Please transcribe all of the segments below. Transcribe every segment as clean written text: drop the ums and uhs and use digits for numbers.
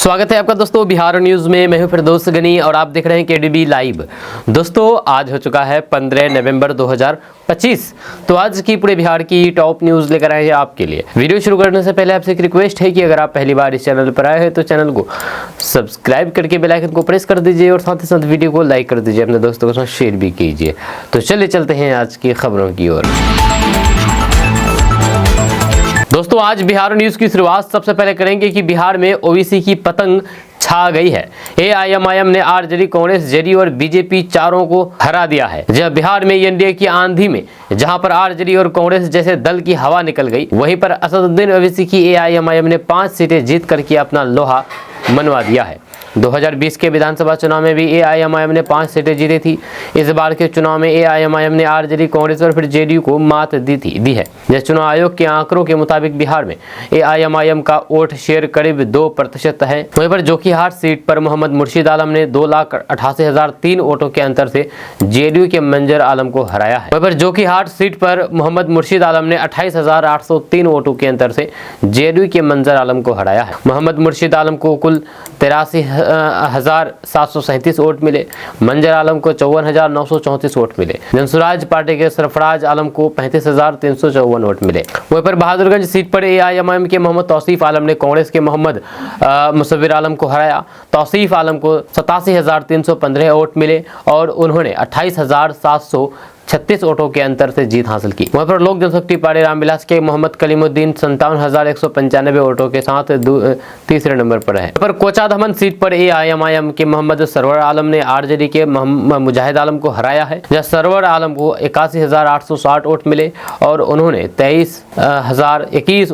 स्वागत है आपका दोस्तों बिहार न्यूज़ में। मैं हूं फिरदौस गनी और आप देख रहे हैं केडीबी लाइव। दोस्तों आज हो चुका है 15 नवंबर 2025। तो आज की पूरे बिहार की टॉप न्यूज़ लेकर आए हैं आपके लिए। वीडियो शुरू करने से पहले आपसे एक रिक्वेस्ट है कि अगर आप पहली बार इस चैनल पर आए हैं तो चैनल को सब्सक्राइब करके बेल आइकन को प्रेस कर दीजिए और साथ ही साथ वीडियो को लाइक कर दीजिए, अपने दोस्तों के साथ शेयर भी कीजिए। तो चलिए चलते हैं आज की खबरों की ओर। दोस्तों आज बिहार न्यूज़ की शुरुआत सबसे पहले करेंगे कि बिहार में ओबीसी की पतंग छा गई है। एआईएमआईएम ने आरजेडी, कांग्रेस, जेडीयू और बीजेपी चारों को हरा दिया है। जब बिहार में एनडीए की आंधी में जहां पर आरजेडी और कांग्रेस जैसे दल की हवा निकल गई, वहीं पर असदुद्दीन ओवैसी की एआईएमआईएम ने 5 सीटें जीत करके अपना लोहा मनवा दिया है। 2020 के विधानसभा चुनाव में भी एआईएमआईएम ने 5 सीटें जीती थी। इस बार के चुनाव में एआईएमआईएम ने आरजेडी, कांग्रेस और फिर जेडीयू को मात दी है। जब चुनाव आयोग के आंकड़ों के मुताबिक बिहार में एआईएमआईएम का वोट शेयर करीब 2% है। वहीं पर जोकीहाट सीट पर मोहम्मद मुर्शीद आलम ने 2,88,003 वोटों के अंतर से जेडीयू के मंजर आलम को हराया है। वहीं पर जोकीहाट सीट पर मोहम्मद मुर्शीद आलम ने 28,803 वोटों के अंतर से जेडीयू के मंजर आलम को हराया है। मोहम्मद मुर्शीद आलम को कुल 83,737 वोट मिले। मंजर आलम को 54,934 वोट मिले। जनसुराज पार्टी के सरफराज आलम को 35,354 वोट मिले। वहीं पर बहादुरगंज सीट पर एआईएमआईएम के मोहम्मद तौसीफ आलम ने कांग्रेस के मोहम्मद मुसव्विर आलम को हराया। तौसीफ आलम को 87,315 वोट मिले और उन्होंने 28,736 वोटों के अंतर से जीत हासिल की। वहीं पर लोक जनशक्ति पार्टी रामविलास के मोहम्मद कलीमुद्दीन 57,195 वोटों के साथ तीसरे नंबर पर है। पर कोचाधमन सीट पर एआईएमआईएम के मोहम्मद सरवर आलम ने आरजेडी के मुजाहिद आलम को हराया है। जहां सरवर आलम को 81,860 वोट मिले और उन्होंने 23,021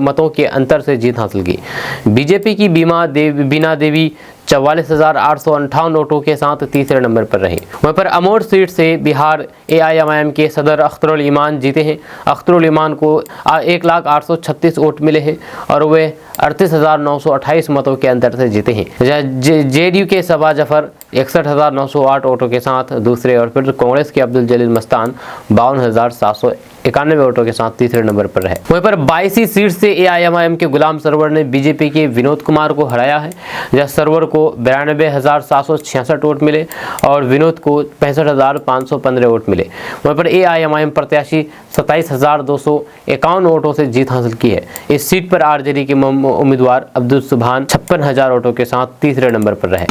मतों के अंतर से जीत हासिल की। बीजेपी की बीना देवी 44,858 वोटों के साथ तीसरे नंबर पर रही। वहीं पर अमोर सीट से बिहार एआईएमआईएम के सदर अख्तरुल ईमान जीते हैं। अख्तरुल ईमान को 1,836 वोट मिले हैं और वे 38,928 मतों के अंतर से जीते हैं। जेडीयू के सबा जफर 61,908 वोटों के साथ दूसरे और फिर कांग्रेस के अब्दुल जलील मस्तान 52,791 वोटों के साथ तीसरे नंबर पर रहे। वहीं पर 22 सीट से एआईएमआईएम के गुलाम सरवर ने बीजेपी के विनोद कुमार को हराया है। जहां सरवर को 92,766 वोट मिले और विनोद को 65,515 वोट मिले। वहीं पर एआईएमआईएम प्रत्याशी 27,251 वोटों से जीत हासिल की है। इस सीट पर आरजेडी के उम्मीदवार अब्दुल सुभान 56,000 वोटों के साथ तीसरे नंबर पर रहे।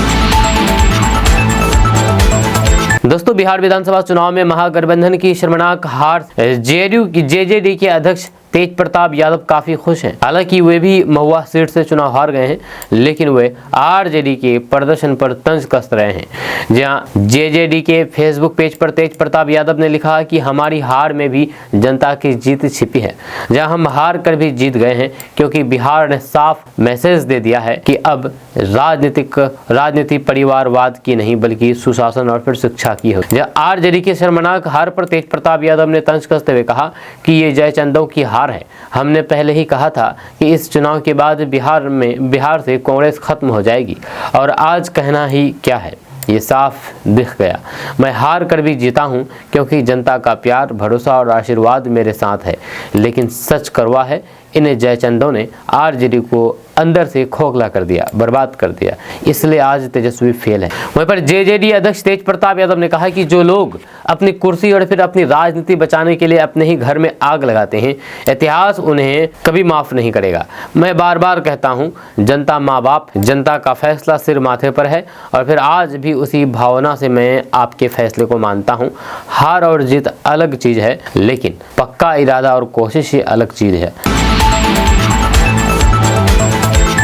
दोस्तों बिहार विधानसभा चुनाव में महागठबंधन की शर्मनाक हार जेजेडी के अध्यक्ष तेज प्रताप यादव काफी खुश हैं। हालांकि वे भी महुआ सीट से चुनाव हार गए हैं, लेकिन वे आरजेडी के प्रदर्शन पर तंज कस रहे हैं। जहां जेजेडी के फेसबुक पेज पर तेज प्रताप यादव ने लिखा कि हमारी हार में भी जनता की जीत छिपी है। जहां हम हार कर भी जीत गए हैं क्योंकि बिहार ने साफ मैसेज दे दिया है कि अब राजनीति परिवारवाद की नहीं बल्कि सुशासन और फिर शिक्षा की हो। जहां आरजेडी के शर्मनाक हार पर तेज प्रताप यादव ने तंज कसते हुए कहा कि ये जयचंदों की हार है। हमने पहले ही कहा था कि इस चुनाव के बाद बिहार से कांग्रेस खत्म हो जाएगी और आज कहना ही क्या है, ये साफ दिख गया। मैं हार कर भी जीता हूं क्योंकि जनता का प्यार, भरोसा और आशीर्वाद मेरे साथ है। लेकिन सच कड़वा है, इन जयचंदों ने आरजेडी को अंदर से खोखला कर दिया, बर्बाद कर दिया, इसलिए आज तेजस्वी फेल है। वहीं पर जेजेडी अध्यक्ष तेज प्रताप यादव ने कहा कि जो लोग अपनी कुर्सी और फिर अपनी राजनीति बचाने के लिए अपने ही घर में आग लगाते हैं, इतिहास उन्हें कभी माफ नहीं करेगा। मैं बार बार कहता हूं, जनता माँ बाप, जनता का फैसला सिर माथे पर है और फिर आज भी उसी भावना से मैं आपके फैसले को मानता हूं। हार और जीत अलग चीज है, लेकिन पक्का इरादा और कोशिश ही अलग चीज है।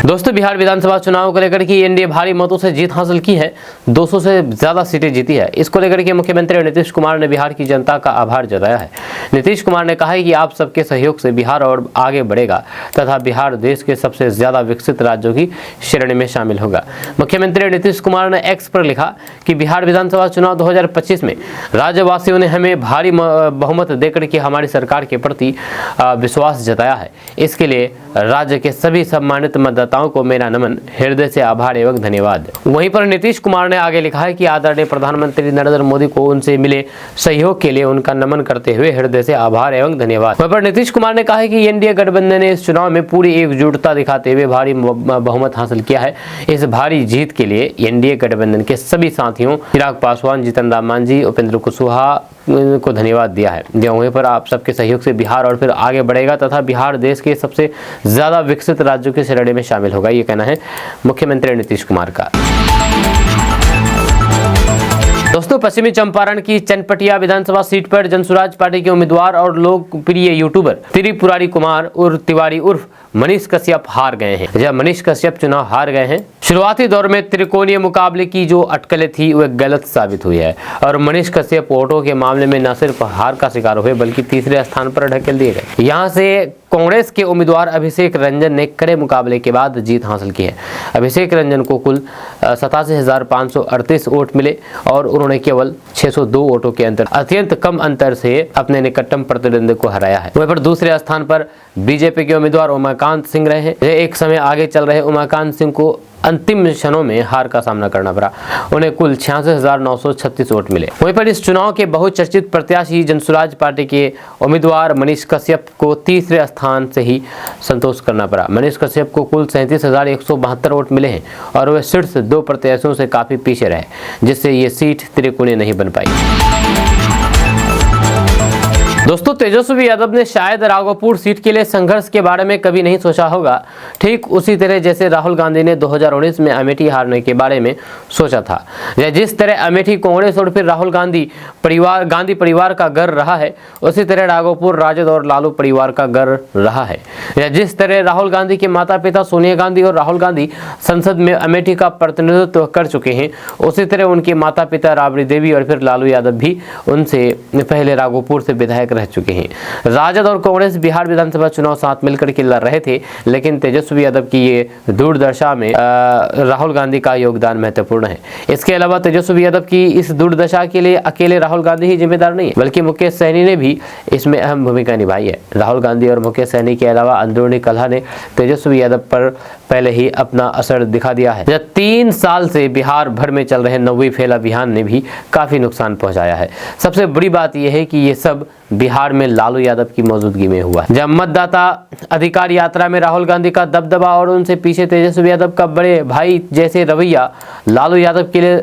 दोस्तों बिहार विधानसभा चुनाव को लेकर के एनडीए भारी मतों से जीत हासिल की है। 200 से ज्यादा सीटें जीती है। इसको लेकर के मुख्यमंत्री नीतीश कुमार ने बिहार की जनता का आभार जताया है। नीतीश कुमार ने कहा है कि आप सबके सहयोग से बिहार और आगे बढ़ेगा तथा बिहार देश के सबसे ज्यादा विकसित राज्यों की श्रेणी में शामिल होगा। मुख्यमंत्री नीतीश कुमार ने एक्स पर लिखा कि बिहार विधानसभा चुनाव 2025 में राज्यवासियों ने हमें भारी बहुमत देकर के हमारी सरकार के प्रति विश्वास जताया है। इसके लिए राज्य के सभी सम्मानित मतदाता कार्यकर्ताओं को मेरा नमन, हृदय से आभार एवं धन्यवाद। वहीं पर नीतीश कुमार ने आगे लिखा है कि आदरणीय प्रधानमंत्री नरेंद्र मोदी को उनसे मिले सहयोग के लिए उनका नमन करते हुए हृदय से आभार एवं धन्यवाद। वहीं पर नीतीश कुमार ने कहा है कि एनडीए गठबंधन ने इस चुनाव में पूरी एकजुटता दिखाते हुए भारी बहुमत हासिल किया है। इस भारी जीत के लिए एनडीए गठबंधन के सभी साथियों चिराग पासवान, जीतन राम मांझी, उपेंद्र कुशवाहा को धन्यवाद दिया है। वहीं पर आप सबके सहयोग से बिहार और फिर आगे बढ़ेगा तथा बिहार देश के सबसे ज्यादा विकसित राज्यों के श्रेणी में शामिल होगा, ये कहना है मुख्यमंत्री नीतीश कुमार का। दोस्तों, पश्चिमी चंपारण की चनपटिया विधानसभा सीट पर जनसुराज पार्टी के उम्मीदवार और लोकप्रिय यूट्यूबर त्रिपुरारी कुमार उर्फ तिवारी उर्फ मनीष कश्यप हार गए हैं। जब मनीष कश्यप चुनाव हार गए हैं, शुरुआती दौर में त्रिकोणीय मुकाबले की जो अटकलें थी वह गलत साबित हुई है और मनीष कश्यप वोटों के मामले में न सिर्फ हार का शिकार हुए बल्कि तीसरे स्थान पर ढकेल दिए गए। यहां से कांग्रेस के उम्मीदवार अभिषेक रंजन ने कड़े मुकाबले के बाद जीत हासिल की है। अभिषेक रंजन को कुल 87,538 वोट मिले और उन्होंने केवल 602 वोटों के अंतर, अत्यंत कम अंतर से अपने निकटतम प्रतिद्वंदी को हराया है। वहीं पर दूसरे स्थान पर बीजेपी के उम्मीदवार उमाकांत सिंह रहे हैं। एक समय आगे चल रहे उमाकांत सिंह को अंतिम क्षणों में हार का सामना करना पड़ा। उन्हें कुल 86,936 वोट मिले। वहीं पर इस चुनाव के बहुचर्चित प्रत्याशी जनसुराज पार्टी के उम्मीदवार मनीष कश्यप को तीसरे स्थान से ही संतोष करना पड़ा। मनीष कश्यप को कुल 37,172 वोट मिले हैं और वे शीर्ष 2 प्रत्याशियों से काफी पीछे रहे, जिससे ये सीट त्रिकोणीय नहीं बन पाई। दोस्तों, तेजस्वी यादव ने शायद राघोपुर सीट के लिए संघर्ष के बारे में कभी नहीं सोचा होगा, ठीक उसी तरह जैसे राहुल गांधी ने 2019 में अमेठी हारने के बारे में सोचा था। या जिस तरह अमेठी कांग्रेस और फिर राहुल गांधी परिवार का घर रहा है, उसी तरह राघोपुर राजद और लालू परिवार का घर रहा है। या जिस तरह राहुल गांधी के माता पिता सोनिया गांधी और राहुल गांधी संसद में अमेठी का प्रतिनिधित्व कर चुके हैं, उसी तरह उनके माता पिता राबड़ी देवी और फिर लालू यादव भी उनसे पहले राघोपुर से विधायक रह चुके हैं। राजद और कांग्रेस बिहार विधानसभा चुनाव साथ मिलकर के लड़ रहे थे, लेकिन तेजस्वी यादव की ये दुर्दशा में राहुल गांधी का योगदान महत्वपूर्ण है। इसके अलावा तेजस्वी यादव की इस दुर्दशा के लिए अकेले राहुल गांधी ही जिम्मेदार नहीं है, बल्कि मुकेश सहनी ने भी इसमें अहम भूमिका निभाई है। राहुल गांधी और मुकेश सहनी के अलावा अंदरूनी कलह ने तेजस्वी यादव पर पहले ही अपना असर दिखा दिया है। 3 साल से बिहार भर में चल रहे 9वीं फेल अभियान ने भी काफी नुकसान पहुंचाया है। सबसे बड़ी बात यह है कि ये सब बिहार में लालू यादव की मौजूदगी में हुआ है। जब मतदाता अधिकार यात्रा में राहुल गांधी का दबदबा और उनसे पीछे तेजस्वी यादव का बड़े भाई जैसे रवैया लालू यादव के लिए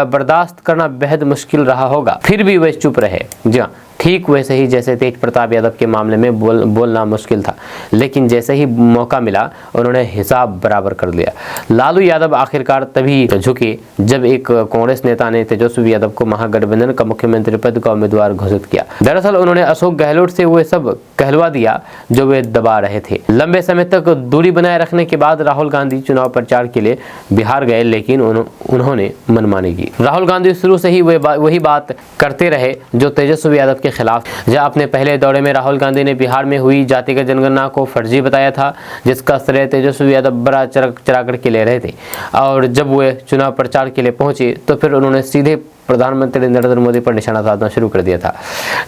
बर्दाश्त करना बेहद मुश्किल रहा होगा, फिर भी वे चुप रहे। जी हाँ, ठीक वैसे ही जैसे तेज प्रताप यादव के मामले में बोलना मुश्किल था, लेकिन जैसे ही मौका मिला उन्होंने हिसाब बराबर कर लिया। लालू यादव आखिरकार तभी झुके जब एक कांग्रेस नेता ने तेजस्वी यादव को महागठबंधन का मुख्यमंत्री पद का उम्मीदवार घोषित किया। दरअसल उन्होंने अशोक गहलोत से वो सब कहलवा दिया जो वे दबा रहे थे। लंबे समय तक दूरी बनाए रखने के बाद राहुल गांधी चुनाव प्रचार के लिए बिहार गए, लेकिन उन्होंने मनमानी की। राहुल गांधी शुरू से ही वही बात करते रहे जो तेजस्वी यादव के खिलाफ। जब अपने पहले दौरे में राहुल गांधी ने बिहार में हुई जातिगत जनगणना को फर्जी बताया था, जिसका श्रेय तेजस्वी यादव बड़ा चढ़ा करके ले रहे थे, और जब वे चुनाव प्रचार के लिए पहुंचे तो फिर उन्होंने सीधे प्रधानमंत्री नरेंद्र मोदी पर निशाना साधना शुरू कर दिया था।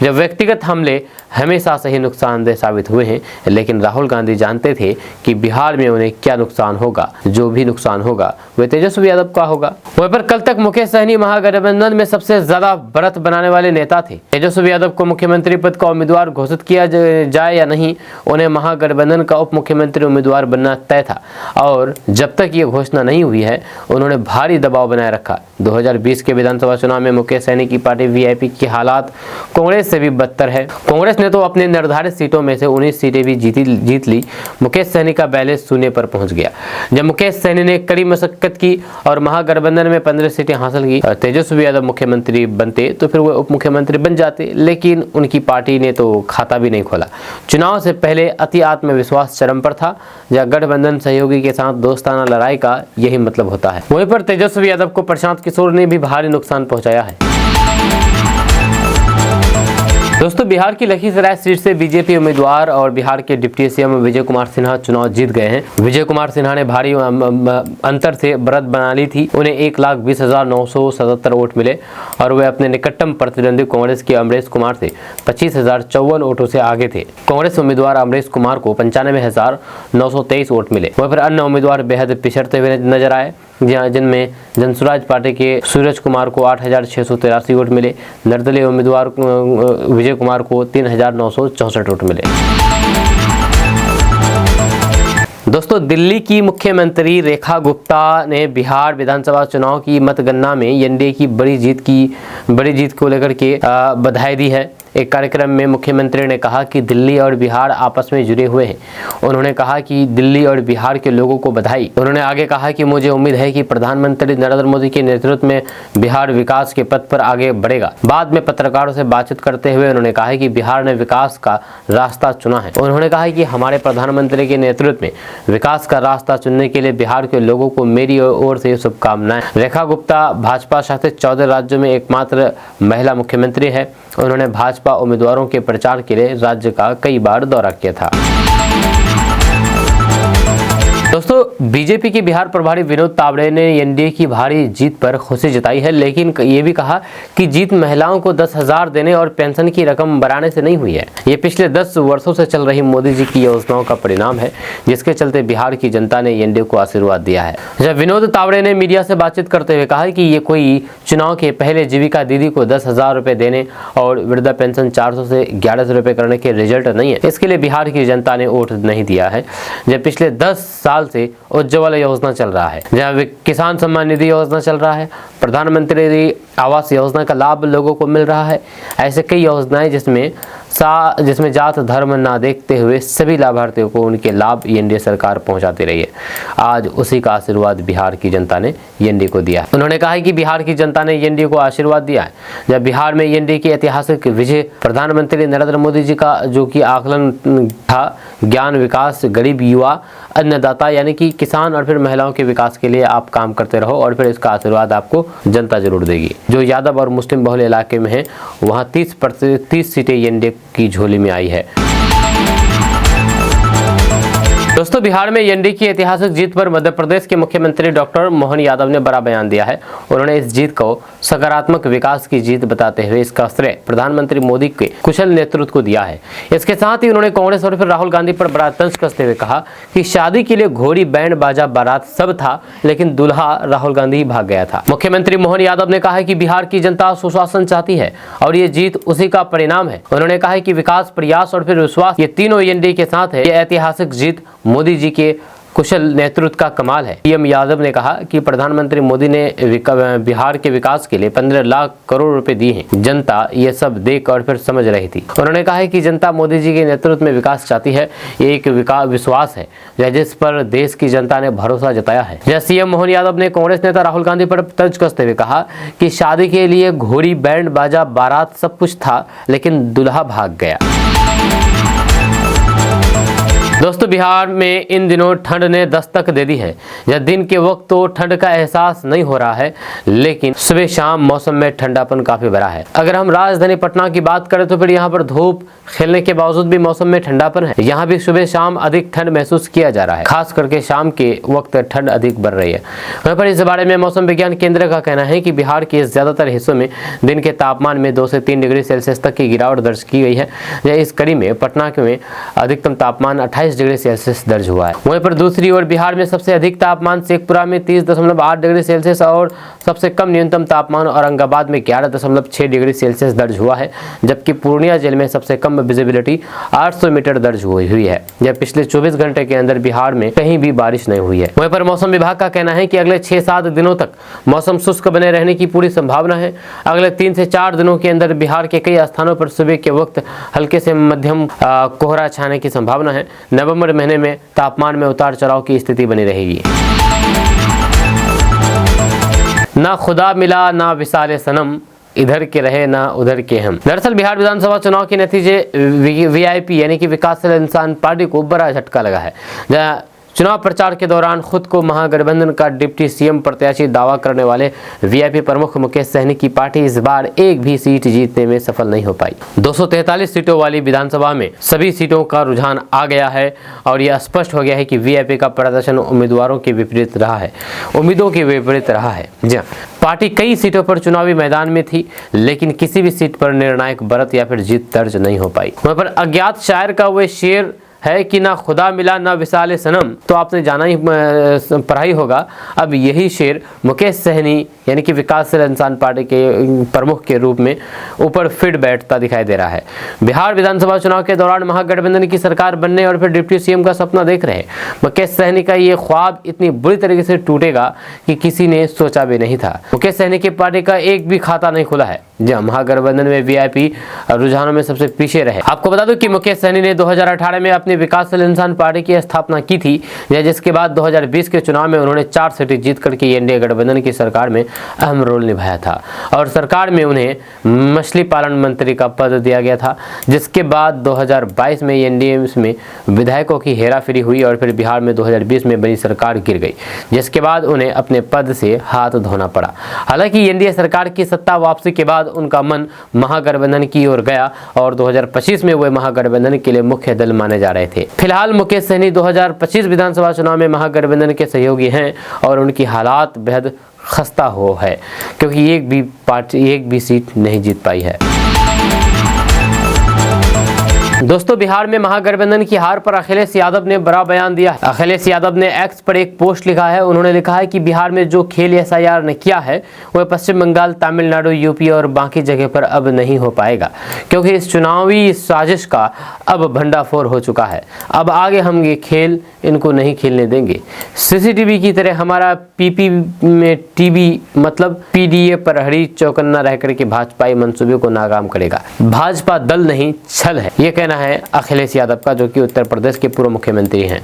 जब व्यक्तिगत हमले हमेशा से ही नुकसानदेह साबित हुए हैं, लेकिन राहुल गांधी जानते थे कि बिहार में उन्हें क्या नुकसान होगा। जो भी नुकसान होगा वह तेजस्वी यादव का होगा। वहीं पर कल तक मुकेश सहनी महागठबंधन में सबसे ज्यादा बढ़त बनाने वाले नेता थे। तेजस्वी यादव को मुख्यमंत्री पद का उम्मीदवार घोषित किया जाए या नहीं, उन्हें महागठबंधन का उप मुख्यमंत्री उम्मीदवार बनना तय था, और जब तक ये घोषणा नहीं हुई है उन्होंने भारी दबाव बनाए रखा। 2020 के विधानसभा चुनाव में मुकेश सहनी की पार्टी वीआईपी की हालात कांग्रेस से भी बदतर है। कांग्रेस ने तो अपने निर्धारित सीटों में से 19 सीटें भी जीत ली। मुकेश सहनी का बैलेंस शून्य पर पहुंच गया। जब मुकेश सहनी ने कड़ी मशक्कत की और महागठबंधन में 15 सीटें हासिल की, तेजस्वी यादव मुख्यमंत्री बनते तो फिर वो उप मुख्यमंत्री बन जाते, लेकिन उनकी पार्टी ने तो खाता भी नहीं खोला। चुनाव से पहले अति आत्मविश्वास चरम पर था, या गठबंधन सहयोगी के साथ दोस्ताना लड़ाई का यही मतलब होता है। वहीं पर तेजस्वी यादव को प्रशांत किशोर ने भी भारी नुकसान पहुंचाया है। दोस्तों बिहार की लखीसराय सीट से बीजेपी उम्मीदवार और बिहार के डिप्टी सीएम विजय कुमार सिन्हा चुनाव जीत गए हैं। विजय कुमार सिन्हा ने भारी अंतर से बढ़त बना ली थी। उन्हें 1,20,977 वोट मिले और वे अपने निकटतम प्रतिद्वंदी कांग्रेस के अमरेश कुमार से 25,054 वोटों से आगे थे। कांग्रेस उम्मीदवार अमरेश कुमार को 95,923 वोट मिले। वहीं पर अन्य उम्मीदवार बेहद पिछड़ते हुए नजर आए, जिनमें जनसुराज पार्टी के सूरज कुमार को 8,683 वोट मिले। निर्दलीय उम्मीदवार विजय कुमार को 3,964 वोट मिले। दोस्तों दिल्ली की मुख्यमंत्री रेखा गुप्ता ने बिहार विधानसभा चुनाव की मतगणना में एनडीए की बड़ी जीत को लेकर के बधाई दी है। एक कार्यक्रम में मुख्यमंत्री ने कहा कि दिल्ली और बिहार आपस में जुड़े हुए हैं। उन्होंने कहा कि दिल्ली और बिहार के लोगों को बधाई। उन्होंने आगे कहा कि मुझे उम्मीद है कि प्रधानमंत्री नरेंद्र मोदी के नेतृत्व में बिहार विकास के पथ पर आगे बढ़ेगा। बाद में पत्रकारों से बातचीत करते हुए उन्होंने कहा कि बिहार ने विकास का रास्ता चुना है। उन्होंने कहा कि हमारे प्रधानमंत्री के नेतृत्व में विकास का रास्ता चुनने के लिए बिहार के लोगों को मेरी ओर से शुभकामनाएं। रेखा गुप्ता भाजपा शासित 14 राज्यों में एकमात्र महिला मुख्यमंत्री है। उन्होंने भाजपा उम्मीदवारों के प्रचार के लिए राज्य का कई बार दौरा किया था। दोस्तों बीजेपी के बिहार प्रभारी विनोद तावड़े ने एनडीए की भारी जीत पर खुशी जताई है, लेकिन ये भी कहा कि जीत महिलाओं को 10,000 देने और पेंशन की रकम बढ़ाने से नहीं हुई है। ये पिछले 10 वर्षों से चल रही मोदी जी की योजनाओं का परिणाम है, जिसके चलते बिहार की जनता ने एनडीए को आशीर्वाद दिया है। जब विनोद तावड़े ने मीडिया से बातचीत करते हुए कहा कि ये कोई चुनाव के पहले जीविका दीदी को 10,000 रुपए देने और वृद्धा पेंशन 400 से 1,100 रुपए करने के रिजल्ट नहीं है। इसके लिए बिहार की जनता ने वोट नहीं दिया है। जब पिछले 10 साल से उज्ज्वला योजना चल रहा है, जहां किसान सम्मान निधि योजना चल रहा है, प्रधानमंत्री आवास योजना का लाभ लोगों को मिल रहा है। ऐसे कई योजनाएं जिसमें जात धर्म ना देखते हुए सभी लाभार्थियों को उनके लाभ एनडीए सरकार पहुंचाती रही है। आज उसी का आशीर्वाद बिहार की जनता ने एनडीए को दिया है। उन्होंने कहा है कि बिहार की जनता ने एनडीए को आशीर्वाद दिया है। जब बिहार में एनडीए की ऐतिहासिक विजय प्रधानमंत्री नरेंद्र मोदी जी का जो कि आकलन था, ज्ञान विकास, गरीब युवा, अन्नदाता यानी कि किसान और फिर महिलाओं के विकास के लिए आप काम करते रहो और फिर इसका आशीर्वाद आपको जनता जरूर देगी। जो यादव और मुस्लिम बहुल इलाके में है वहां 30 सीटें एनडीए की झोली में आई है। दोस्तों बिहार में एनडीए की ऐतिहासिक जीत पर मध्य प्रदेश के मुख्यमंत्री डॉक्टर मोहन यादव ने बड़ा बयान दिया है। उन्होंने इस जीत को सकारात्मक विकास की जीत बताते हुए इसका श्रेय प्रधानमंत्री मोदी के कुशल नेतृत्व को दिया है। इसके साथ ही उन्होंने कांग्रेस और फिर राहुल गांधी पर बड़ा तंज कसते हुए कहा कि शादी के लिए घोड़ी बैंड बाजा बारात सब था, लेकिन दूल्हा राहुल गांधी ही भाग गया था। मुख्यमंत्री मोहन यादव ने कहा है कि बिहार की जनता सुशासन चाहती है और ये जीत उसी का परिणाम है। उन्होंने कहा है कि विकास, प्रयास और फिर विश्वास, ये तीनों एनडीए के साथ है। ये ऐतिहासिक जीत मोदी जी के कुशल नेतृत्व का कमाल है। पीएम यादव ने कहा कि प्रधानमंत्री मोदी ने बिहार के विकास के लिए 15 लाख करोड़ रुपए दिए हैं। जनता ये सब देख और फिर समझ रही थी। उन्होंने कहा है कि जनता मोदी जी के नेतृत्व में विकास चाहती है। ये एक विश्वास है जिस पर देश की जनता ने भरोसा जताया है। जैसे सीएम मोहन यादव ने कांग्रेस नेता राहुल गांधी पर तंज कसते हुए कहा कि शादी के लिए घोड़ी बैंड बाजा बारात सब कुछ था, लेकिन दूल्हा भाग गया। दोस्तों बिहार में इन दिनों ठंड ने दस्तक दे दी है। यह दिन के वक्त तो ठंड का एहसास नहीं हो रहा है, लेकिन सुबह शाम मौसम में ठंडापन काफी बढ़ा है। अगर हम राजधानी पटना की बात करें तो फिर यहाँ पर धूप खिलने के बावजूद भी मौसम में ठंडापन है। यहाँ भी सुबह शाम अधिक ठंड महसूस किया जा रहा है, खास करके शाम के वक्त ठंड अधिक बढ़ रही है। वहीं पर इस बारे में मौसम विज्ञान केंद्र का कहना है कि बिहार के ज्यादातर हिस्सों में दिन के तापमान में 2 से 3 डिग्री सेल्सियस तक की गिरावट दर्ज की गई है। इस कड़ी में पटना में अधिकतम तापमान 28 डिग्री सेल्सियस दर्ज हुआ है। वहीं पर दूसरी ओर बिहार में सबसे अधिक तापमान शेखपुरा में 30.8 डिग्री सेल्सियस और सबसे कम न्यूनतम तापमान औरंगाबाद में 11.6 डिग्री सेल्सियस दर्ज हुआ है, जबकि पूर्णिया जिले में सबसे कम विजिबिलिटी 800 मीटर दर्ज हुई है। जब पिछले 24 घंटे के अंदर बिहार में कहीं भी बारिश नहीं हुई है। वहीं पर मौसम विभाग का कहना है कि अगले 6-7 दिनों तक मौसम शुष्क बने रहने की पूरी संभावना है। अगले 3 से 4 दिनों के अंदर बिहार के कई स्थानों पर सुबह के वक्त हल्के से मध्यम कोहरा छाने की संभावना है। नवंबर महीने में तापमान में उतार चढ़ाव की स्थिति बनी रहेगी। ना खुदा मिला ना विसाले सनम, इधर के रहे ना उधर के हम। दरअसल बिहार विधानसभा चुनाव के नतीजे वीआईपी यानी कि विकासशील इंसान पार्टी को बड़ा झटका लगा है। जहां चुनाव प्रचार के दौरान खुद को महागठबंधन का डिप्टी सीएम प्रत्याशी दावा करने वाले वीआईपी प्रमुख मुकेश सहनी की पार्टी इस बार एक भी सीट जीतने में सफल नहीं हो पाई। 243 सीटों वाली विधानसभा में सभी सीटों का रुझान आ गया है और यह स्पष्ट हो गया है कि वीआईपी का प्रदर्शन उम्मीदवारों के विपरीत रहा है, उम्मीदों के विपरीत रहा है। जी हां, पार्टी कई सीटों पर चुनावी मैदान में थी, लेकिन किसी भी सीट पर निर्णायक बढ़त या फिर जीत दर्ज नहीं हो पाई। वहाँ पर अज्ञात शायर का वो शेर है कि ना खुदा मिला ना विसाले सनम, तो आपने जाना ही पढ़ा ही होगा। अब यही शेर मुकेश सहनी यानी कि विकासशील इंसान पार्टी के प्रमुख के रूप में ऊपर फिट बैठता दिखाई दे रहा है। बिहार विधानसभा चुनाव के दौरान महागठबंधन की सरकार बनने और फिर डिप्टी सीएम का सपना देख रहे मुकेश सहनी का ये ख्वाब इतनी बुरी तरीके से टूटेगा कि किसी ने सोचा भी नहीं था। मुकेश सहनी की पार्टी का एक भी खाता नहीं खुला है। जहाँ महागठबंधन में वीआईपी रुझानों में सबसे पीछे रहे। आपको बता दूं कि मुकेश सहनी ने 2018 में अपनी विकासशील इंसान पार्टी की स्थापना की थी, जिसके बाद 2020 के चुनाव में उन्होंने 4 सीटें जीत करके एनडीए गठबंधन की सरकार में अहम रोल निभाया था और सरकार में उन्हें मछली पालन मंत्री का पद दिया गया था। जिसके बाद 2022 में एनडीए में विधायकों की हेराफेरी हुई और फिर बिहार में 2020 में बनी सरकार गिर गई, जिसके बाद उन्हें अपने पद से हाथ धोना पड़ा। हालांकि एनडीए सरकार की सत्ता वापसी के बाद उनका मन महागठबंधन की ओर गया और 2025 में वे महागठबंधन के लिए मुख्य दल माने जा रहे थे। फिलहाल मुकेश सहनी 2025 विधानसभा चुनाव में महागठबंधन के सहयोगी हैं और उनकी हालात बेहद खस्ता हो है, क्योंकि एक भी सीट नहीं जीत पाई है। दोस्तों, बिहार में महागठबंधन की हार पर अखिलेश यादव ने बड़ा बयान दिया है। अखिलेश यादव ने एक्स पर एक पोस्ट लिखा है। उन्होंने लिखा है कि बिहार में जो खेल एसआईआर ने किया है वह पश्चिम बंगाल, तमिलनाडु, यूपी और बाकी जगह पर अब नहीं हो पाएगा, क्योंकि इस चुनावी साजिश का अब भंडाफोड़ हो चुका है। अब आगे हम ये खेल इनको नहीं खेलने देंगे। सीसीटीवी की तरह हमारा पीपी में टीबी मतलब पीडीए पर हरी चौकन्ना रह करके भाजपाई मंसूबे को नाकाम करेगा। भाजपा दल नहीं छल है, ये कहना है अखिलेश यादव का, जो कि उत्तर प्रदेश के पूर्व मुख्यमंत्री हैं।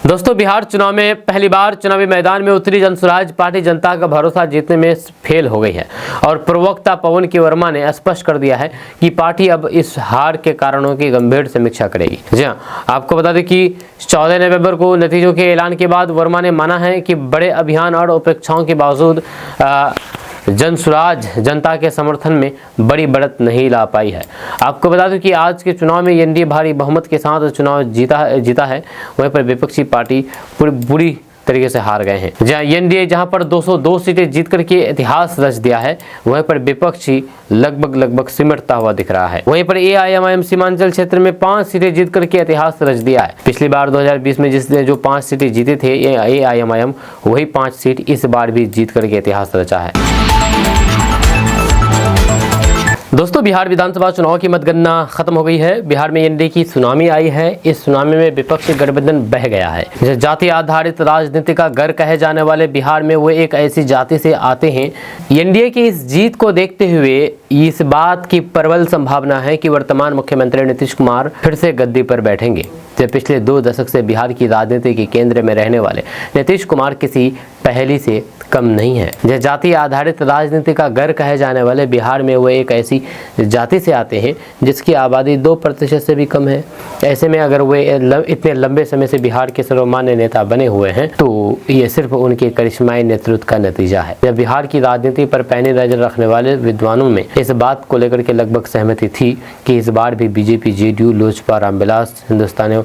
दोस्तों, बिहार चुनाव में पहली बार चुनावी मैदान में उतरी जनसुराज पार्टी जनता का भरोसा जीतने में फेल हो गई है और प्रवक्ता पवन के वर्मा ने स्पष्ट कर दिया है कि पार्टी अब इस हार के कारणों की गंभीर समीक्षा करेगी। जी हां, आपको बता दें कि 14 नवंबर को नतीजों के ऐलान के बाद वर्मा ने माना है कि बड़े अभियान और उपेक्षाओं के बावजूद जनसुराज जनता के समर्थन में बड़ी बढ़त नहीं ला पाई है। आपको बता दूं कि आज के चुनाव में एनडीए भारी बहुमत के साथ चुनाव जीता है, वहीं पर विपक्षी पार्टी बुरी तरीके से हार गए हैं। जहां एनडीए पर 202 सीटें जीत करके इतिहास रच दिया है, वहीं पर विपक्षी लगभग सिमटता हुआ दिख रहा है। वहीं पर एआईएमआईएम सीमांचल क्षेत्र में 5 सीटें जीत करके इतिहास रच दिया है। पिछली बार 2020 में जिसने जो 5 सीटें जीते थे एआईएमआईएम, वही 5 सीट इस बार भी जीत करके इतिहास रचा है। दोस्तों, बिहार विधानसभा चुनाव की मतगणना खत्म हो गई है। बिहार में एनडीए की सुनामी आई है। इस सुनामी में विपक्षी गठबंधन बह गया है। जाति आधारित राजनीति का घर कहे जाने वाले बिहार में वो एक ऐसी जाति से आते हैं। एनडीए की इस जीत को देखते हुए इस बात की प्रबल संभावना है कि वर्तमान मुख्यमंत्री नीतीश कुमार फिर से गद्दी पर बैठेंगे। जब पिछले 2 दशक से बिहार की राजनीति के केंद्र में रहने वाले नीतीश कुमार किसी पहली से कम नहीं है। यह जाति आधारित राजनीति का घर कहे जाने वाले बिहार में वो एक ऐसी जाति से आते हैं जिसकी आबादी 2% से भी कम है। ऐसे में अगर वे इतने लंबे समय से बिहार के सर्वमान्य नेता बने हुए हैं तो ये सिर्फ उनके करिश्माई नेतृत्व का नतीजा है। जब बिहार की राजनीति पर पैनी नजर रखने वाले विद्वानों में इस बात को लेकर के लगभग सहमति थी कि इस बार भी बीजेपी, जेडीयू, लोजपा, रामविलास, हिंदुस्तानी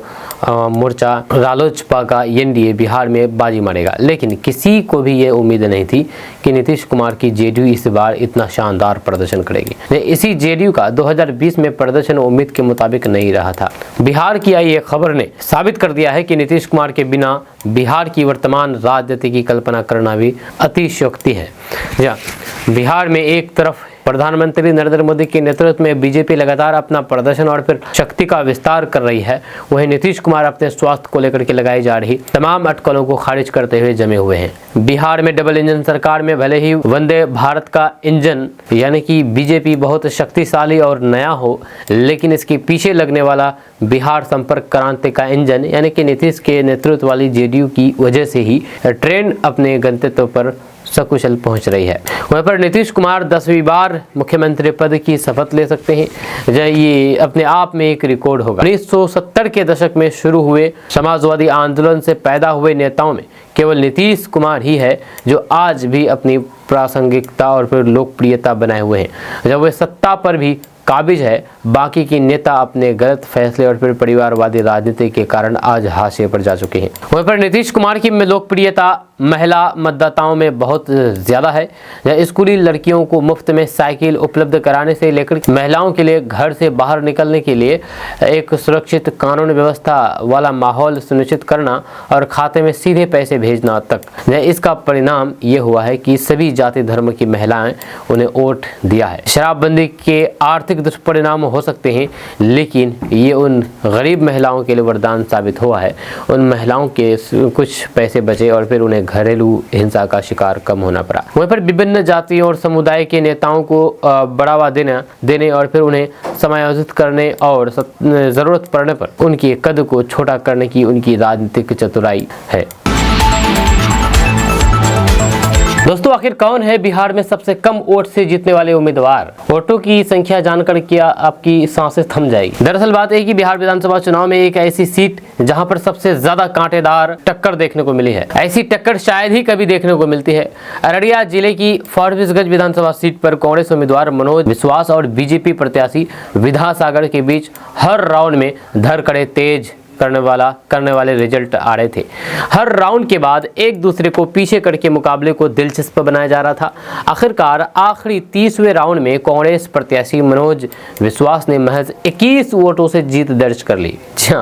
मोर्चा, रालोसपा का एनडीए बिहार में बाजी मारेगा। लेकिन किसी को भी ये उम्मीद नहीं थी कि नीतीश कुमार की जेडीयू इस बार इतना शानदार प्रदर्शन करेगी। इसी जेडीयू का 2020 में प्रदर्शन उम्मीद के मुताबिक नहीं रहा था। बिहार की आई एक खबर ने साबित कर दिया है कि नीतीश कुमार के बिना बिहार की वर्तमान राजनीति की कल्पना करना भी अतिशयोक्ति है। बिहार में एक तरफ प्रधानमंत्री नरेंद्र मोदी के नेतृत्व में बीजेपी लगातार अपना प्रदर्शन और फिर शक्ति का विस्तार कर रही है, वहीं नीतीश कुमार अपने स्वास्थ्य को लेकर के लगाई जा रही तमाम अटकलों को खारिज करते हुए जमे हुए हैं। बिहार में डबल इंजन सरकार में भले ही वंदे भारत का इंजन यानी कि बीजेपी बहुत शक्तिशाली और नया हो, लेकिन इसके पीछे लगने वाला बिहार संपर्क क्रांति का इंजन यानी कि नीतीश के नेतृत्व वाली जेडीयू की वजह से ही ट्रेन अपने गंतव्य पर सकुशल पहुंच रही है। वहीं पर नीतीश कुमार 10वीं बार मुख्यमंत्री पद की शपथ ले सकते हैं। ये अपने आप में एक रिकॉर्ड होगा। 1970 के दशक में शुरू हुए समाजवादी आंदोलन से पैदा हुए नेताओं में केवल नीतीश कुमार ही है जो आज भी अपनी प्रासंगिकता और फिर लोकप्रियता बनाए हुए हैं। जब वे सत्ता पर भी काबिज है, बाकी के नेता अपने गलत फैसले और फिर परिवारवादी राजनीति के कारण आज हाशिए पर जा चुके हैं। वहीं पर नीतीश कुमार की लोकप्रियता महिला मतदाताओं में बहुत ज़्यादा है। स्कूली लड़कियों को मुफ्त में साइकिल उपलब्ध कराने से लेकर महिलाओं के लिए घर से बाहर निकलने के लिए एक सुरक्षित कानून व्यवस्था वाला माहौल सुनिश्चित करना और खाते में सीधे पैसे भेजना तक, इसका परिणाम ये हुआ है कि सभी जाति धर्म की महिलाएं उन्हें वोट दिया है। शराबबंदी के आर्थिक दुष्परिणाम हो सकते हैं, लेकिन ये उन गरीब महिलाओं के लिए वरदान साबित हुआ है। उन महिलाओं के कुछ पैसे बचे और फिर उन्हें घरेलू हिंसा का शिकार कम होना पड़ा। वहीं पर विभिन्न जातियों और समुदाय के नेताओं को बढ़ावा देने और फिर उन्हें समायोजित करने और जरूरत पड़ने पर उनके कद को छोटा करने की उनकी राजनीतिक चतुराई है। दोस्तों, आखिर कौन है बिहार में सबसे कम वोट से जीतने वाले उम्मीदवार? वोटों की संख्या जानकर क्या आपकी सांसें थम जाएगी। दरअसल बात है कि बिहार विधानसभा चुनाव में एक ऐसी सीट जहां पर सबसे ज्यादा कांटेदार टक्कर देखने को मिली है। ऐसी टक्कर शायद ही कभी देखने को मिलती है। अररिया जिले की फॉरबिसगंज विधानसभा सीट पर कांग्रेस उम्मीदवार मनोज विश्वास और बीजेपी प्रत्याशी विद्यासागर के बीच हर राउंड में धरकड़े तेज करने वाले रिजल्ट आ रहे थे। हर राउंड के बाद एक दूसरे को पीछे करके मुकाबले को दिलचस्प बनाया जा रहा था। आखिरकार आखिरी 30वें राउंड में कांग्रेस प्रत्याशी मनोज विश्वास ने महज 21 वोटों से जीत दर्ज कर ली।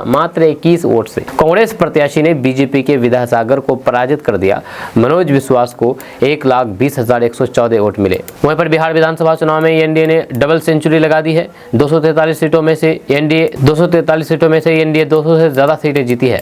मात्र 21 वोट से कांग्रेस प्रत्याशी ने बीजेपी के विद्यासागर को पराजित कर दिया। मनोज विश्वास को 1,20,114 वोट मिले। वहीं पर बिहार विधानसभा चुनाव में एनडीए ने डबल सेंचुरी लगा दी है। 243 सीटों में से एनडीए 200 से ज्यादा सीटें जीती है।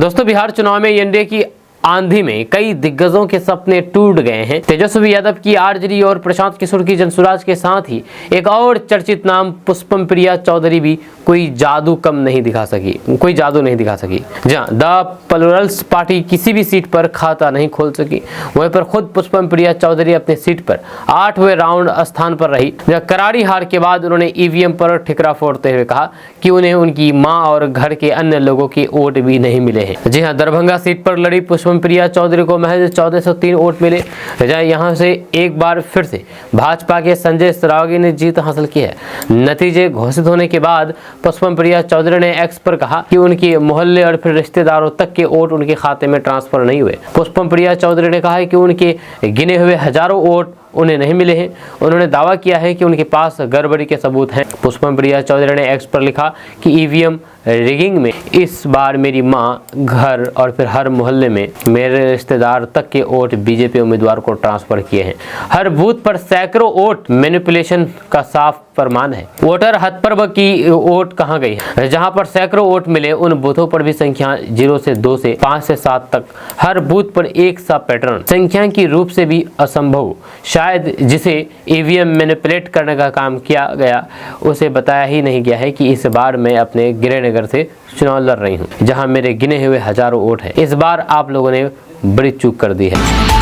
दोस्तों, बिहार चुनाव में एनडीए की आंधी में कई दिग्गजों के सपने टूट गए हैं। तेजस्वी यादव की आरजेडी और प्रशांत किशोर की जनसुराज के साथ ही एक और चर्चित नाम पुष्पम प्रिया चौधरी भी कोई जादू नहीं दिखा सकी। जहां द प्लुरल्स पार्टी किसी भी सीट पर खाता नहीं खोल सकी, वहीं पर खुद पुष्पम प्रिया चौधरी अपने सीट पर 8वें राउंड स्थान पर रही। करारी हार के बाद उन्होंने ईवीएम पर ठिकरा फोड़ते हुए कहा कि उन्हें उनकी मां और घर के अन्य लोगों के वोट भी नहीं मिले हैं। जी हां, दरभंगा सीट पर लड़ी पुष्पम प्रिया चौधरी को महज 1403 वोट मिले। यहां से एक बार फिर से भाजपा के संजय सरावगी ने जीत हासिल की है। नतीजे घोषित होने के बाद पुष्पम प्रिया चौधरी ने एक्स पर कहा कि उनके मोहल्ले और फिर रिश्तेदारों तक के वोट उनके खाते में ट्रांसफर नहीं हुए। पुष्पम प्रिया चौधरी ने कहा है कि उनके गिने हुए हजारों वोट उन्हें नहीं मिले हैं। उन्होंने दावा किया है कि उनके पास गड़बड़ी के सबूत हैं। पुष्पम प्रिया चौधरी ने एक्स पर लिखा कि ईवीएम रिगिंग में इस बार मेरी मां, घर और फिर हर मोहल्ले में मेरे रिश्तेदार तक के वोट बीजेपी उम्मीदवार को ट्रांसफर किए हैं। हर बूथ पर सैकड़ों वोट मैनिपुलेशन का साफ प्रमाण है। वोटर हथप्रभ की वोट कहां गई है? जहां पर सैकड़ों वोट मिले उन बूथों पर भी संख्या 0 से 2 से 5 से 7 तक हर बूथ पर एक सा पैटर्न संख्या की रूप से भी असंभव। शायद जिसे ईवीएम मैनिपुलेट करने का काम किया गया उसे बताया ही नहीं गया है कि इस बार मैं अपने गिरिनगर से चुनाव लड़ रही हूं, जहां मेरे गिने हुए हजारों वोट हैं। इस बार आप लोगों ने बड़ी चूक कर दी है।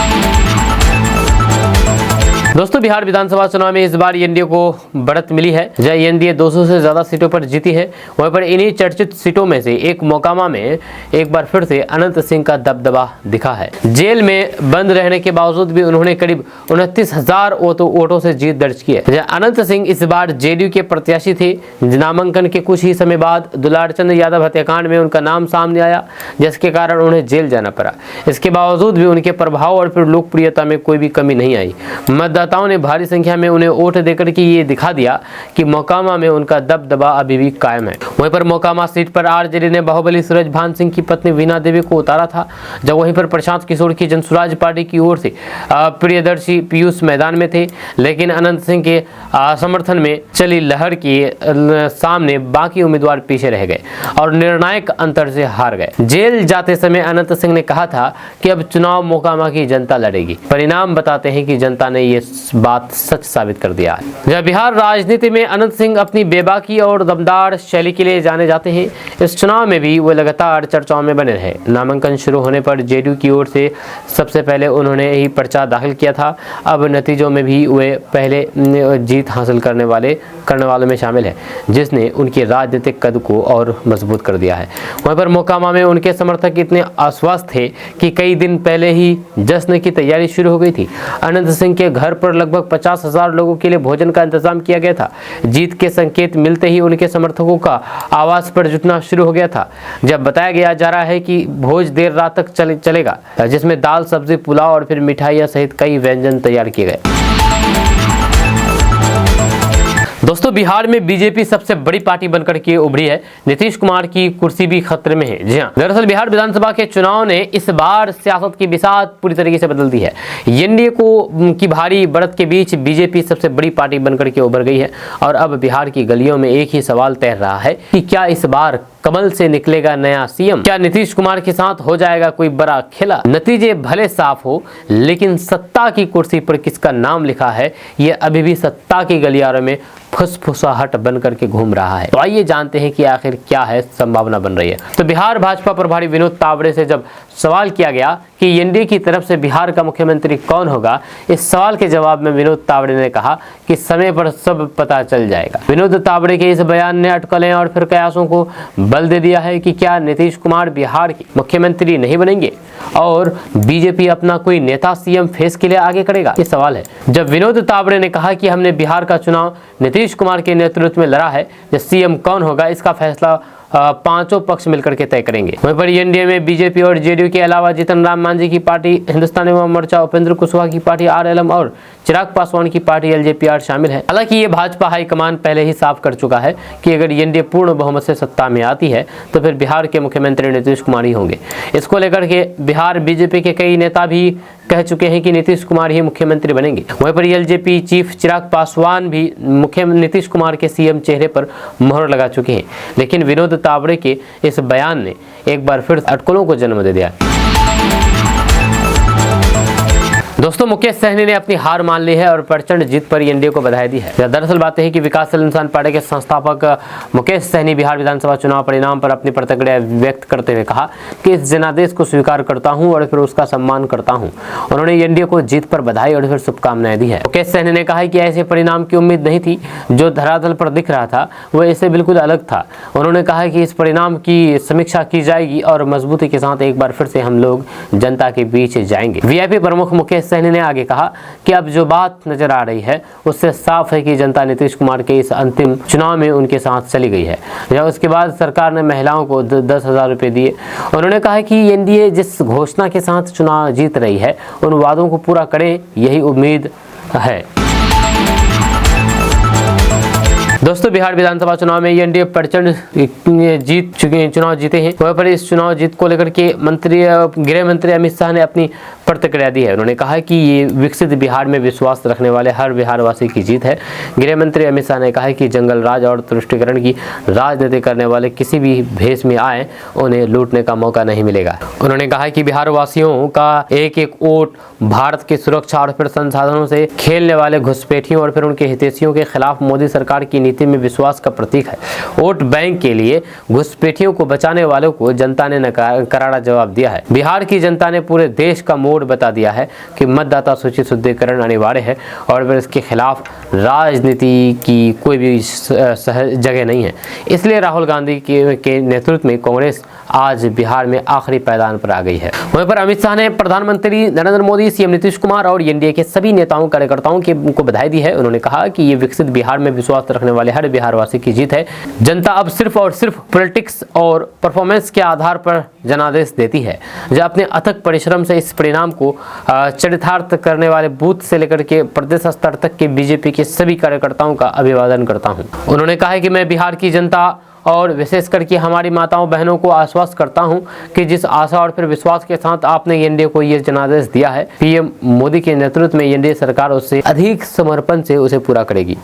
दोस्तों, बिहार विधानसभा चुनाव में इस बार एनडीए को बढ़त मिली है। जहां एनडीए 200 से ज्यादा सीटों पर जीती है। वहीं पर इन्हीं चर्चित सीटों में से एक मोकामा में एक बार फिर से अनंत सिंह का दबदबा दिखा है। जेल में बंद रहने के बावजूद भी उन्होंने करीब 29,000 वोटों से जीत दर्ज की है। अनंत सिंह इस बार जेडीयू के प्रत्याशी थे। नामांकन के कुछ ही समय बाद दुलारचंद यादव हत्याकांड में उनका नाम सामने आया, जिसके कारण उन्हें जेल जाना पड़ा। इसके बावजूद भी उनके प्रभाव और फिर लोकप्रियता में कोई भी कमी नहीं आई। मतदाताओं ने भारी संख्या में उन्हें वोट देकर के ये दिखा दिया कि मोकामा में उनका दबदबा अभी भी कायम है। वहीं पर मोकामा सीट पर आरजेडी ने बाहुबली सूरजभान सिंह की पत्नी वीणा देवी को उतारा था। जब वहीं पर प्रशांत किशोर की जनसुराज पार्टी की ओर से प्रियदर्शी पीयूष मैदान में थे, लेकिन अनंत सिंह के समर्थन में चली लहर के सामने बाकी उम्मीदवार पीछे रह गए और निर्णायक अंतर से हार गए। जेल जाते समय अनंत सिंह ने कहा था कि अब चुनाव मोकामा की जनता लड़ेगी। परिणाम बताते हैं कि जनता ने ये बात सच साबित कर दिया है। जब बिहार राजनीति में अनंत सिंह अपनी बेबाकी और दमदार शैली के लिए जाने जाते हैं, इस चुनाव में भी वो लगातार चर्चाओं में बने रहे। नामांकन शुरू होने पर जेडीयू की ओर से सबसे पहले उन्होंने ही पर्चा दाखिल किया था। अब नतीजों में भी वे पहले जीत हासिल करने वालों में शामिल है, जिसने उनके राजनीतिक कद को और मजबूत कर दिया है। वहीं पर मोकामा में उनके समर्थक इतने आश्वस्त थे कि कई दिन पहले ही जश्न की तैयारी शुरू हो गई थी। अनंत सिंह के घर पर लगभग 50,000 लोगों के लिए भोजन का इंतजाम किया गया था। जीत के संकेत मिलते ही उनके समर्थकों का आवास पर जुटना शुरू हो गया था। जब बताया गया जा रहा है कि भोज देर रात तक चलेगा, जिसमें दाल, सब्जी, पुलाव और फिर मिठाइयाँ सहित कई व्यंजन तैयार किए गए। दोस्तों, बिहार में बीजेपी सबसे बड़ी पार्टी बनकर के उभरी है। नीतीश कुमार की कुर्सी भी खतरे में है। जी हां, दरअसल बिहार विधानसभा के चुनाव ने इस बार सियासत की बिसात पूरी तरीके से बदल दी है। एनडीए की भारी बढ़त के बीच बीजेपी सबसे बड़ी पार्टी बनकर के उभर गई है और अब बिहार की गलियों में एक ही सवाल तैर रहा है कि क्या इस बार कमल से निकलेगा नया सीएम? क्या नीतीश कुमार के साथ हो जाएगा कोई बड़ा खेला? नतीजे भले साफ हो, लेकिन सत्ता की कुर्सी पर किसका नाम लिखा है, ये अभी भी सत्ता की गलियारों में फुसफुसाहट बन करके घूम रहा है। तो आइए जानते हैं कि आखिर क्या है संभावना बन रही है। तो बिहार भाजपा प्रभारी विनोद तावड़े से जब सवाल किया गया कि एनडीए की तरफ से बिहार का मुख्यमंत्री कौन होगा, इस सवाल के जवाब में विनोद तावड़े ने कहा कि समय पर सब पता चल जाएगा। विनोद तावड़े के इस बयान ने अटकलें और फिर कयासों को बल दे दिया है कि क्या नीतीश कुमार बिहार के मुख्यमंत्री नहीं बनेंगे और बीजेपी अपना कोई नेता सीएम फेस के लिए आगे करेगा, ये सवाल है। जब विनोद तावड़े ने कहा कि हमने बिहार का चुनाव नीतीश कुमार के नेतृत्व में लड़ा है, सीएम कौन होगा इसका फैसला पांचों पक्ष मिलकर के तय करेंगे। वहीं पर एनडीए में बीजेपी और जेडीयू के अलावा जीतन राम मांझी की पार्टी हिंदुस्तानी अवाम मोर्चा, उपेंद्र कुशवाहा की पार्टी आरएलएम और चिराग पासवान की पार्टी एलजेपी शामिल है। हालांकि ये भाजपा हाईकमान पहले ही साफ कर चुका है कि अगर एनडीए पूर्ण बहुमत से सत्ता में आती है तो फिर बिहार के मुख्यमंत्री नीतीश कुमार ही होंगे। इसको लेकर के बिहार बीजेपी के कई नेता भी कह चुके हैं कि नीतीश कुमार ही मुख्यमंत्री बनेंगे। वहीं पर एलजेपी चीफ चिराग पासवान भी नीतीश कुमार के सीएम चेहरे पर मोहर लगा चुके हैं। लेकिन विनोद तावड़े के इस बयान ने एक बार फिर अटकलों को जन्म दे दिया। दोस्तों, मुकेश सहनी ने अपनी हार मान ली है और प्रचंड जीत पर एनडीए को बधाई दी है। दरअसल बात है कि विकासशील इंसान पार्टी के संस्थापक मुकेश सहनी बिहार विधानसभा चुनाव परिणाम पर अपनी प्रतिक्रिया व्यक्त करते हुए कहा कि इस जनादेश को स्वीकार करता हूं और फिर उसका सम्मान करता हूं। उन्होंने एनडीए को जीत पर बधाई और फिर शुभकामनाएं दी है। मुकेश सहनी ने कहा कि ऐसे परिणाम की उम्मीद नहीं थी, जो धरातल पर दिख रहा था वह इससे बिल्कुल अलग था। उन्होंने कहा कि इस परिणाम की समीक्षा की जाएगी और मजबूती के साथ एक बार फिर से हम लोग जनता के बीच जाएंगे। वीआईपी प्रमुख मुकेश सहनी ने आगे कहा कि अब जो बात नजर आ रही है उससे साफ है कि जनता नीतीश कुमार के इस अंतिम चुनाव में उनके साथ चली गई है। जब उसके बाद सरकार ने महिलाओं को 10,000 रुपए दिए। उन्होंने कहा कि एनडीए जिस घोषणा के साथ चुनाव जीत रही है उन वादों को पूरा करे, यही उम्मीद है। दोस्तों, बिहार विधानसभा चुनाव में एनडीए प्रचंड चुनाव जीते हैं। वहाँ पर इस चुनाव जीत को लेकर के गृह मंत्री अमित शाह ने अपनी प्रतिक्रिया दी है। उन्होंने कहा कि ये विकसित बिहार में विश्वास रखने वाले हर बिहारवासी की जीत है। गृह मंत्री अमित शाह ने कहा कि जंगल राज और तुष्टिकरण की राजनीति करने वाले किसी भी भेष में आए उन्हें लूटने का मौका नहीं मिलेगा। उन्होंने कहा कि बिहार वासियों का एक एक वोट भारत की सुरक्षा और फिर संसाधनों से खेलने वाले घुसपैठियों और फिर उनके हितैषियों के खिलाफ मोदी सरकार की नीति में विश्वास का प्रतीक है। वोट बैंक के लिए घुसपैठियों को बचाने वालों को जनता ने करारा जवाब दिया है। बिहार की जनता ने पूरे देश का मोड़ बता दिया है कि मतदाता सूची शुद्धिकरण अनिवार्य है और फिर इसके खिलाफ राजनीति की कोई भी जगह नहीं है। इसलिए राहुल गांधी के नेतृत्व में कांग्रेस आज बिहार में आखिरी पायदान पर आ गई है। वहीं पर अमित शाह ने प्रधानमंत्री नरेंद्र मोदी, सीएम नीतीश कुमार और एनडीए के सभी नेताओं कार्यकर्ताओं को बधाई दी है। उन्होंने कहा कि ये विकसित बिहार में विश्वास रखने वाले हर बिहारवासी की जीत है। जनता अब सिर्फ और सिर्फ पॉलिटिक्स और परफॉर्मेंस के आधार पर जनादेश देती है। जो अपने अथक परिश्रम से इस परिणाम को चरितार्थ करने वाले बूथ से लेकर के प्रदेश स्तर तक के बीजेपी के सभी कार्यकर्ताओं का अभिवादन करता हूं। उन्होंने कहा कि मैं बिहार की जनता और विशेष करके हमारी माताओं बहनों को आश्वस्त करता हूं कि जिस आशा और फिर विश्वास के साथ आपने एनडीए को ये जनादेश दिया है, पीएम मोदी के नेतृत्व में एनडीए सरकार उससे अधिक समर्पण से उसे पूरा करेगी।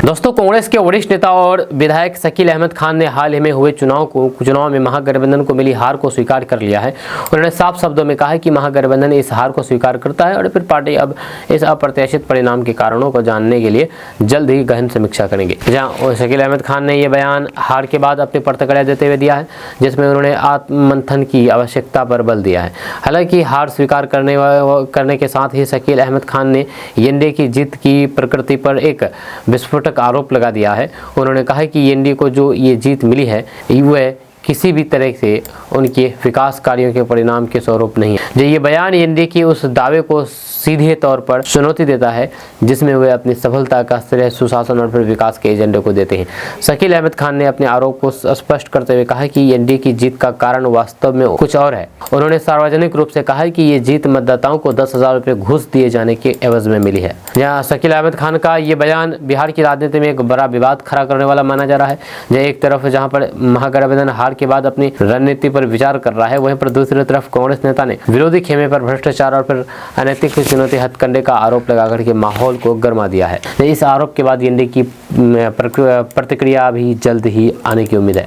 दोस्तों, कांग्रेस के वरिष्ठ नेता और विधायक शकील अहमद खान ने हाल ही में हुए चुनाव में महागठबंधन को मिली हार को स्वीकार कर लिया है। उन्होंने साफ शब्दों में कहा है कि महागठबंधन इस हार को स्वीकार करता है और फिर पार्टी अब इस अप्रत्याशित परिणाम के कारणों को जानने के लिए जल्द ही गहन समीक्षा करेंगे। जहां शकील अहमद खान ने यह बयान हार के बाद अपनी प्रतिक्रिया देते हुए दिया है, जिसमें उन्होंने आत्ममंथन की आवश्यकता पर बल दिया है। हालांकि हार स्वीकार करने के साथ ही शकील अहमद खान ने एनडीए की जीत की प्रकृति पर एक विस्फोटक आरोप लगा दिया है। उन्होंने कहा कि एनडीए को जो ये जीत मिली है वह किसी भी तरह से उनके विकास कार्यों के परिणाम के स्वरूप नहीं है। ये बयान एनडीए के उस दावे को सीधे तौर पर चुनौती देता है जिसमें वे अपनी सफलता का श्रेय सुशासन और फिर विकास के एजेंडे को देते हैं। शकील अहमद खान ने अपने आरोप को स्पष्ट करते हुए कहा कि एनडीए की जीत का कारण वास्तव में कुछ और है। उन्होंने सार्वजनिक रूप से कहा कि ये जीत मतदाताओं को 10,000 रुपये घूस दिए जाने के एवज में मिली है। यहाँ शकील अहमद खान का ये बयान बिहार की राजनीति में एक बड़ा विवाद खड़ा करने वाला माना जा रहा है। एक तरफ जहाँ पर महागठबंधन हार के बाद अपनी रणनीति पर विचार कर रहा है, वहीं पर दूसरी तरफ कांग्रेस नेता ने विरोधी खेमे पर भ्रष्टाचार और फिर अनैतिक चुनौती हथकंडे का आरोप लगाकर के माहौल को गरमा दिया है। इस आरोप के बाद एनडीए की प्रतिक्रिया भी जल्द ही आने की उम्मीद है।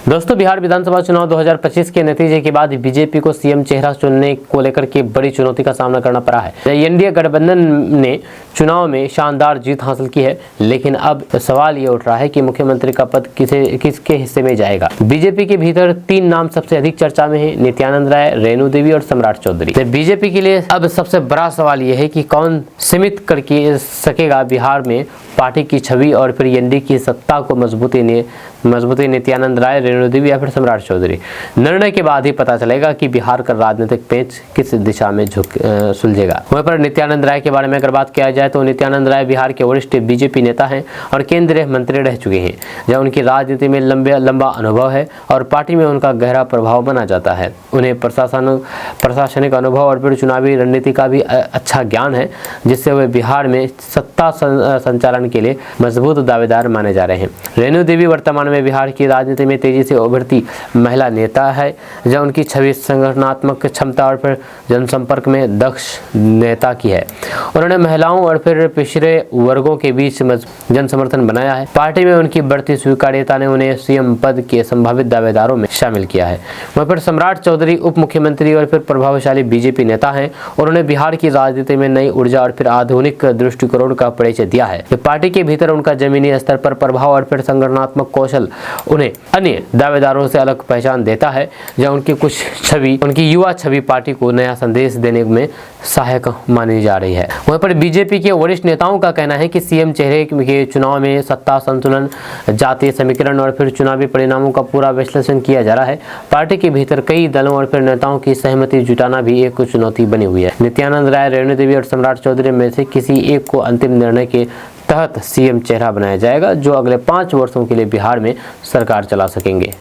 दोस्तों, बिहार विधानसभा चुनाव 2025 के नतीजे के बाद बीजेपी को सीएम चेहरा चुनने को लेकर के बड़ी चुनौती का सामना करना पड़ा है। एनडीए गठबंधन ने चुनाव में शानदार जीत हासिल की है, लेकिन अब सवाल ये उठ रहा है कि मुख्यमंत्री का पद किसके हिस्से में जाएगा। बीजेपी के भीतर 3 नाम सबसे अधिक चर्चा में है, नित्यानंद राय, रेणु देवी और सम्राट चौधरी। बीजेपी के लिए अब सबसे बड़ा सवाल यह है कि कौन सीमित करके सकेगा बिहार में पार्टी की छवि और फिर एनडीए की सत्ता को मजबूती नित्यानंद राय, रेणु देवी या फिर सम्राट चौधरी। निर्णय के बाद ही पता चलेगा कि बिहार का राजनीतिक पेच किस दिशा में सुलझेगा। वहीं पर नित्यानंद राय के बारे में अगर बात किया जाए तो नित्यानंद राय बिहार के वरिष्ठ बीजेपी नेता हैं और केंद्रीय मंत्री रह चुके हैं, जहाँ उनकी राजनीति में लंबा अनुभव है और पार्टी में उनका गहरा प्रभाव माना जाता है। उन्हें प्रशासनिक अनुभव और फिर चुनावी रणनीति का भी अच्छा ज्ञान है, जिससे वे बिहार में सत्ता संचालन के लिए मजबूत दावेदार माने जा रहे हैं। रेणु देवी वर्तमान में बिहार की राजनीति में तेजी से उभरती महिला नेता है, जहां उनकी छवि संगठनात्मक क्षमता और फिर जनसंपर्क में दक्ष नेता की है। उन्होंने महिलाओं और फिर पिछड़े वर्गों के बीच जन समर्थन बनाया है। पार्टी में उनकी बढ़ती स्वीकार्यता ने उन्हें सीएम पद के संभावित दावेदारों में शामिल किया है। वहीं पर सम्राट चौधरी उप मुख्यमंत्री और फिर प्रभावशाली बीजेपी नेता हैं। उन्होंने बिहार की राजनीति में नई ऊर्जा और फिर आधुनिक दृष्टिकोण का परिचय दिया है। पार्टी के भीतर उनका जमीनी स्तर पर प्रभाव और फिर संगठनात्मक कौशल उन्हें अन्य दावेदारों से अलग पहचान देता है, जहां उनकी युवा छवि पार्टी को नया संदेश देने में सहायक मानी जा रही है। वहीं पर बीजेपी के वरिष्ठ नेताओं का कहना है कि सीएम चेहरे के चुनाव में सत्ता संतुलन, जातीय समीकरण और फिर चुनावी परिणामों का पूरा विश्लेषण किया जा रहा है। पार्टी के भीतर कई दलों और फिर नेताओं की सहमति जुटाना भी एक चुनौती बनी हुई है। नित्यानंद राय, रेणु देवी और सम्राट चौधरी में से किसी एक को अंतिम निर्णय के तहत सीएम चेहरा बनाया जाएगा, जो अगले 5 वर्षों के लिए बिहार में सरकार चला सकेंगे।